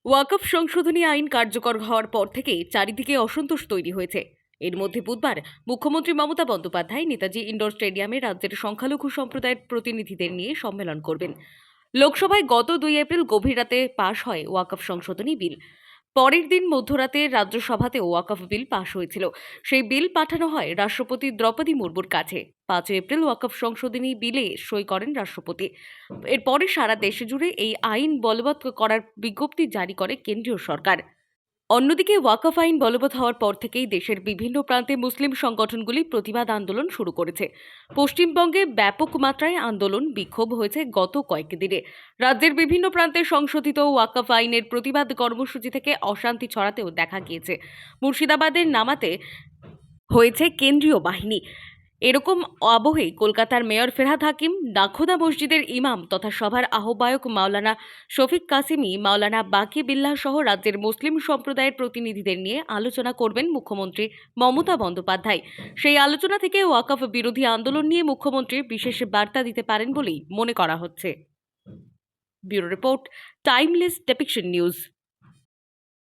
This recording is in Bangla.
ওয়াকফ সংশোধনী আইন কার্যকর হওয়ার পর থেকে চারিদিকে অসন্তোষ তৈরি হয়েছে। এর মধ্যে বুধবার মুখ্যমন্ত্রী মমতা বন্দ্যোপাধ্যায় নেতাজি ইন্ডোর স্টেডিয়ামে রাজ্যের সংখ্যালঘু সম্প্রদায়ের প্রতিনিধিদের নিয়ে সম্মেলন করবেন। লোকসভায় গত 2 এপ্রিল গভীর রাতে পাশ হয় ওয়াকফ সংশোধনী বিল। পরের দিন মধ্যরাতে রাজ্যসভাতেও ওয়াকফ বিল পাশ হয়েছিল। সেই বিল পাঠানো হয় রাষ্ট্রপতি দ্রৌপদী মুর্মুর কাছে। 5 এপ্রিল ওয়াকফ সংশোধনী বিলে সই করেন রাষ্ট্রপতি। এরপরে সারা দেশে জুড়ে এই আইন বলবৎ করার বিজ্ঞপ্তি জারি করে কেন্দ্রীয় সরকার। অন্যদিকে ওয়াকফ আইন বলবৎ হওয়ার পর থেকেই দেশের বিভিন্ন প্রান্তে মুসলিম সংগঠনগুলি প্রতিবাদ আন্দোলন শুরু করেছে। পশ্চিমবঙ্গে ব্যাপক মাত্রায় আন্দোলন বিক্ষোভ হয়েছে গত কয়েকদিনে। রাজ্যের বিভিন্ন প্রান্তে সংশোধিত ওয়াকফ আইনের প্রতিবাদ কর্মসূচি থেকে অশান্তি ছড়াতেও দেখা গিয়েছে। মুর্শিদাবাদের নামাতে হয়েছে কেন্দ্রীয় বাহিনী। এরকম আবহে কলকাতার মেয়র ফেরহাদ হাকিম, নাখোদা মসজিদের ইমাম তথা সভার আহ্বায়ক মাওলানা শফিক কাসিমি, মাওলানা বাকি বিল্লাহ সহ রাজ্যের মুসলিম সম্প্রদায়ের প্রতিনিধিদের নিয়ে আলোচনা করবেন মুখ্যমন্ত্রী মমতা বন্দ্যোপাধ্যায়। সেই আলোচনা থেকে ওয়াকফ বিরোধী আন্দোলন নিয়ে মুখ্যমন্ত্রী বিশেষ বার্তা দিতে পারেন বলেই মনে করা হচ্ছে। Bureau report, timeless depiction news.